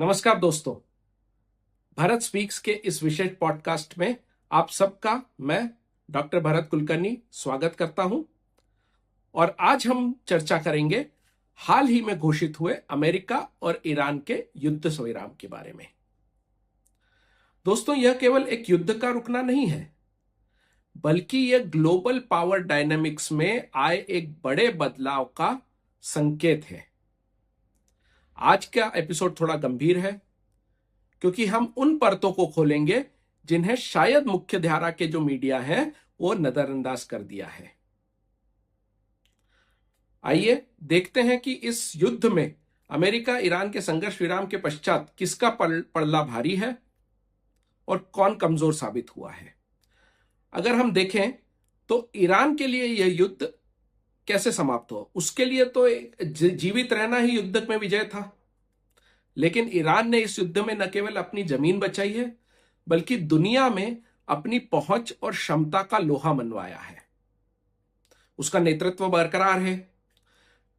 नमस्कार दोस्तों, भारत स्पीक्स के इस विशेष पॉडकास्ट में आप सबका मैं डॉक्टर भरत कुलकर्णी स्वागत करता हूं। और आज हम चर्चा करेंगे हाल ही में घोषित हुए अमेरिका और ईरान के युद्ध संविराम के बारे में। दोस्तों, यह केवल एक युद्ध का रुकना नहीं है, बल्कि यह ग्लोबल पावर डायनामिक्स में आए एक बड़े बदलाव का संकेत है। आज का एपिसोड थोड़ा गंभीर है, क्योंकि हम उन परतों को खोलेंगे जिन्हें शायद मुख्य धारा के जो मीडिया है वो नजरअंदाज कर दिया है। आइए देखते हैं कि इस युद्ध में अमेरिका ईरान के संघर्ष विराम के पश्चात किसका पलड़ा भारी है और कौन कमजोर साबित हुआ है। अगर हम देखें तो ईरान के लिए यह युद्ध कैसे समाप्त हो, उसके लिए तो जीवित रहना ही युद्ध में विजय था। लेकिन ईरान ने इस युद्ध में न केवल अपनी जमीन बचाई है, बल्कि दुनिया में अपनी पहुंच और क्षमता का लोहा मनवाया है। उसका नेतृत्व बरकरार है।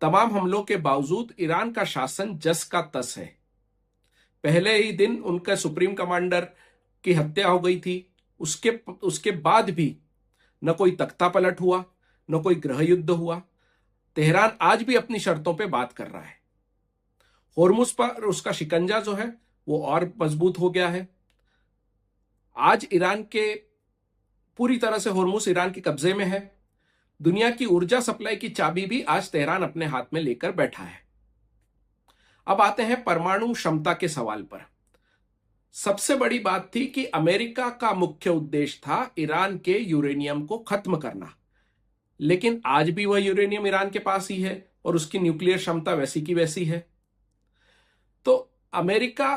तमाम हमलों के बावजूद ईरान का शासन जस का तस है। पहले ही दिन उनके सुप्रीम कमांडर की हत्या हो गई थी। उसके बाद भी न कोई तख्ता पलट हुआ, न कोई गृह युद्ध हुआ। तेहरान आज भी अपनी शर्तों पे बात कर रहा है। होर्मुज पर उसका शिकंजा जो है वो और मजबूत हो गया है। आज ईरान के पूरी तरह से होर्मुज ईरान के कब्जे में है। दुनिया की ऊर्जा सप्लाई की चाबी भी आज तेहरान अपने हाथ में लेकर बैठा है। अब आते हैं परमाणु क्षमता के सवाल पर। सबसे बड़ी बात थी कि अमेरिका का मुख्य उद्देश्य था ईरान के यूरेनियम को खत्म करना, लेकिन आज भी वह यूरेनियम ईरान के पास ही है और उसकी न्यूक्लियर क्षमता वैसी की वैसी है। तो अमेरिका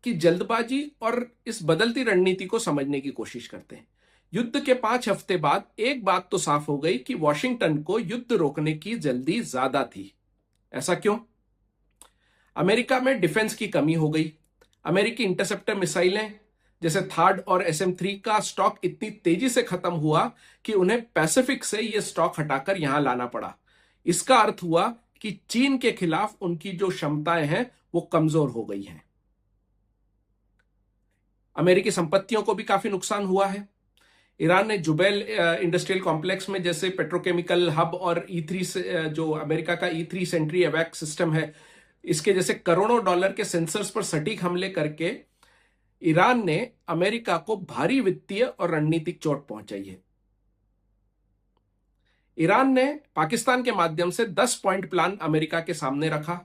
की जल्दबाजी और इस बदलती रणनीति को समझने की कोशिश करते हैं। युद्ध के 5 हफ्ते बाद एक बात तो साफ हो गई कि वॉशिंगटन को युद्ध रोकने की जल्दी ज्यादा थी। ऐसा क्यों? अमेरिका में डिफेंस की कमी हो गई। अमेरिकी इंटरसेप्टर मिसाइलें जैसे थार्ड और SM-3 का स्टॉक इतनी तेजी से खत्म हुआ कि उन्हें पैसिफिक से यह स्टॉक हटाकर यहां लाना पड़ा। इसका अर्थ हुआ कि चीन के खिलाफ उनकी जो क्षमताएं हैं वो कमजोर हो गई हैं। अमेरिकी संपत्तियों को भी काफी नुकसान हुआ है। ईरान ने जुबैल इंडस्ट्रियल कॉम्प्लेक्स में जैसे पेट्रोकेमिकल हब और E3 जो अमेरिका का E3 सेंट्री एवैक सिस्टम है, इसके जैसे करोड़ों डॉलर के सेंसर्स पर सटीक हमले करके ईरान ने अमेरिका को भारी वित्तीय और रणनीतिक चोट पहुंचाई है। ईरान ने पाकिस्तान के माध्यम से 10 पॉइंट प्लान अमेरिका के सामने रखा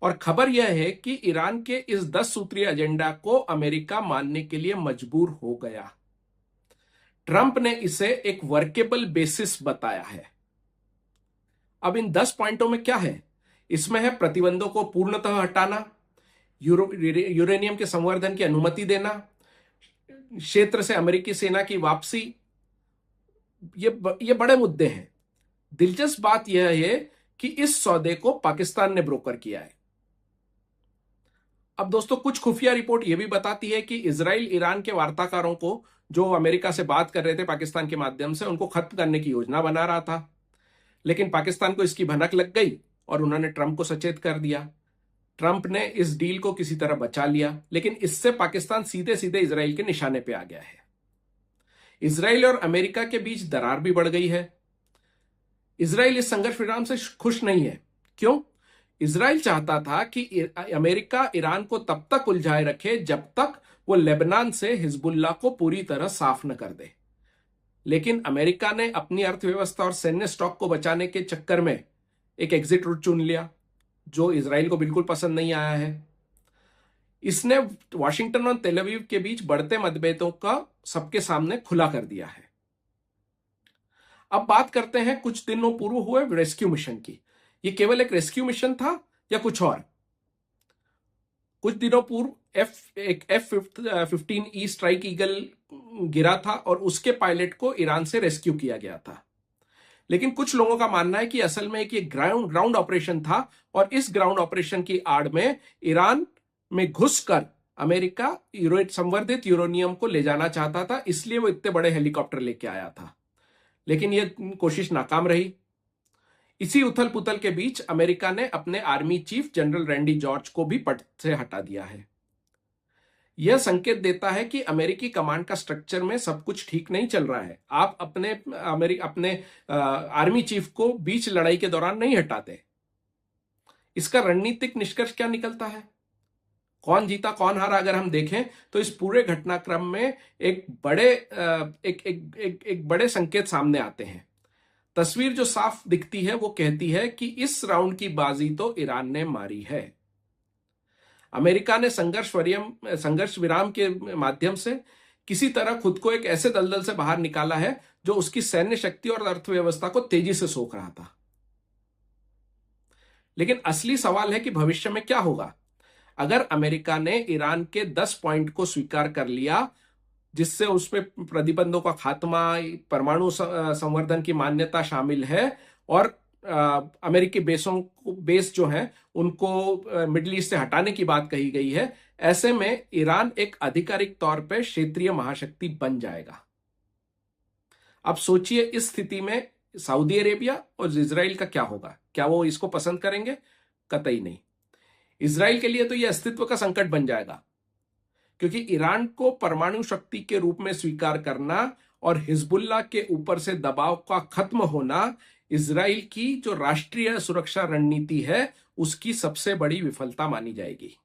और खबर यह है कि ईरान के इस 10 सूत्रीय एजेंडा को अमेरिका मानने के लिए मजबूर हो गया। ट्रंप ने इसे एक वर्केबल बेसिस बताया है। अब इन 10 पॉइंटों में क्या है? इसमें है प्रतिबंधों को पूर्णतः हटाना, यूरेनियम के संवर्धन की अनुमति देना, क्षेत्र से अमेरिकी सेना की वापसी। ये बड़े मुद्दे हैं। दिलचस्प बात यह है कि इस सौदे को पाकिस्तान ने ब्रोकर किया है। अब दोस्तों, कुछ खुफिया रिपोर्ट यह भी बताती है कि इजराइल ईरान के वार्ताकारों को जो अमेरिका से बात कर रहे थे पाकिस्तान के माध्यम से, उनको खत्म करने की योजना बना रहा था। लेकिन पाकिस्तान को इसकी भनक लग गई और उन्होंने ट्रंप को सचेत कर दिया। ट्रंप ने इस डील को किसी तरह बचा लिया, लेकिन इससे पाकिस्तान सीधे सीधे इजराइल के निशाने पे आ गया है। इजराइल और अमेरिका के बीच दरार भी बढ़ गई है। इजराइल इस संघर्ष विराम से खुश नहीं है। क्यों? इजराइल चाहता था कि अमेरिका ईरान को तब तक उलझाए रखे जब तक वो लेबनान से हिजबुल्लाह को पूरी तरह साफ न कर दे। लेकिन अमेरिका ने अपनी अर्थव्यवस्था और सैन्य स्टॉक को बचाने के चक्कर में एक एग्जिट रूट चुन लिया, जो इजराइल को बिल्कुल पसंद नहीं आया है। इसने वॉशिंगटन और तेल अवीव के बीच बढ़ते मतभेदों का सबके सामने खुला कर दिया है। अब बात करते हैं कुछ दिनों पूर्व हुए रेस्क्यू मिशन की। ये केवल एक रेस्क्यू मिशन था या कुछ और? कुछ दिनों पूर्व एक F-15E स्ट्राइक ईगल गिरा था और उसके पायलट को ईरान से रेस्क्यू किया गया था। लेकिन कुछ लोगों का मानना है कि असल में एक ग्राउंड ऑपरेशन था और इस ग्राउंड ऑपरेशन की आड़ में ईरान में घुसकर अमेरिका संवर्धित यूरेनियम को ले जाना चाहता था, इसलिए वो इतने बड़े हेलीकॉप्टर लेके आया था। लेकिन यह कोशिश नाकाम रही। इसी उथल पुथल के बीच अमेरिका ने अपने army chief general Randy George को भी पद से हटा दिया है। यह संकेत देता है कि अमेरिकी कमांड का स्ट्रक्चर में सब कुछ ठीक नहीं चल रहा है। आप अपने आर्मी चीफ को बीच लड़ाई के दौरान नहीं हटाते। इसका रणनीतिक निष्कर्ष क्या निकलता है? कौन जीता कौन हारा अगर हम देखें तो इस पूरे घटनाक्रम में एक बड़े संकेत सामने आते हैं। तस्वीर जो साफ दिखती है वो कहती है कि इस राउंड की बाजी तो ईरान ने मारी है। अमेरिका ने संघर्ष विराम के माध्यम से किसी तरह खुद को एक ऐसे दलदल से बाहर निकाला है जो उसकी सैन्य शक्ति और अर्थव्यवस्था को तेजी से सोख रहा था। लेकिन असली सवाल है कि भविष्य में क्या होगा। अगर अमेरिका ने ईरान के 10 पॉइंट को स्वीकार कर लिया, जिससे उसमें प्रतिबंधों का खात्मा, परमाणु संवर्धन की मान्यता शामिल है और अमेरिकी बेस जो हैं उनको मिडिल ईस्ट से हटाने की बात कही गई है, ऐसे में ईरान एक आधिकारिक तौर पर क्षेत्रीय महाशक्ति बन जाएगा। अब सोचिए इस स्थिति में सऊदी अरेबिया और इजराइल का क्या होगा? क्या वो इसको पसंद करेंगे? कतई नहीं। इजराइल के लिए तो यह अस्तित्व का संकट बन जाएगा, क्योंकि ईरान को परमाणु शक्ति के रूप में स्वीकार करना और हिजबुल्लाह के ऊपर से दबाव का खत्म होना इजराइल की जो राष्ट्रीय सुरक्षा रणनीति है उसकी सबसे बड़ी विफलता मानी जाएगी।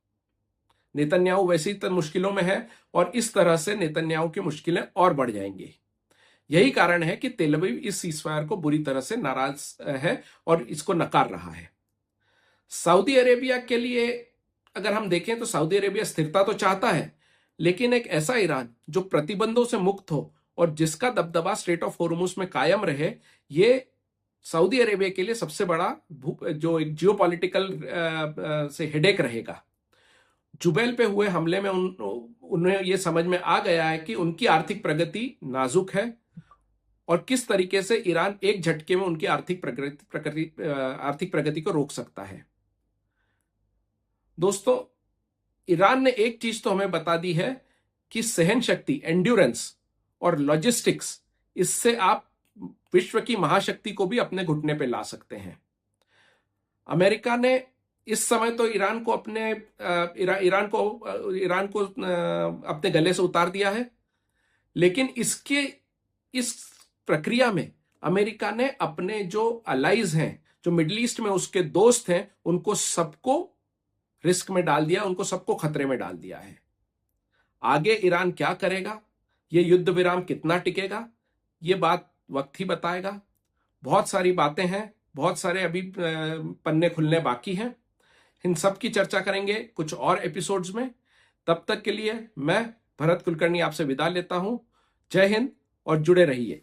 नेतन्याहू वैसे ही मुश्किलों में है और इस तरह से नेतन्याहू की मुश्किलें और बढ़ जाएंगी। यही कारण है कि तेल अवीव इस सीजफायर को बुरी तरह से नाराज है और इसको नकार रहा है। सऊदी अरेबिया के लिए अगर हम देखें तो सऊदी अरेबिया स्थिरता तो चाहता है, लेकिन एक ऐसा ईरान जो प्रतिबंधों से मुक्त हो और जिसका दबदबा स्ट्रेट ऑफ होर्मुज में कायम रहे, ये सऊदी अरेबिया के लिए सबसे बड़ा जो एक जियोपॉलिटिकल से हेडेक रहेगा। जुबैल पे हुए हमले में उन्हें यह समझ में आ गया है कि उनकी आर्थिक प्रगति नाजुक है और किस तरीके से ईरान एक झटके में उनकी आर्थिक प्रगति को रोक सकता है। दोस्तों, ईरान ने एक चीज तो हमें बता दी है कि सहन शक्ति, एंड्योरेंस और लॉजिस्टिक्स, इससे आप विश्व की महाशक्ति को भी अपने घुटने पे ला सकते हैं। अमेरिका ने इस समय तो ईरान को अपने गले से उतार दिया है, लेकिन इस प्रक्रिया में अमेरिका ने अपने जो अलाइज हैं, जो मिडिल ईस्ट में उसके दोस्त हैं, उनको सबको रिस्क में डाल दिया, उनको सबको खतरे में डाल दिया है। आगे ईरान क्या करेगा, ये युद्ध विराम कितना टिकेगा, ये बात वक्त ही बताएगा। बहुत सारी बातें हैं, बहुत सारे अभी पन्ने खुलने बाकी हैं। इन सब की चर्चा करेंगे कुछ और एपिसोड्स में। तब तक के लिए मैं भरत कुलकर्णी आपसे विदा लेता हूं। जय हिंद और जुड़े रहिए।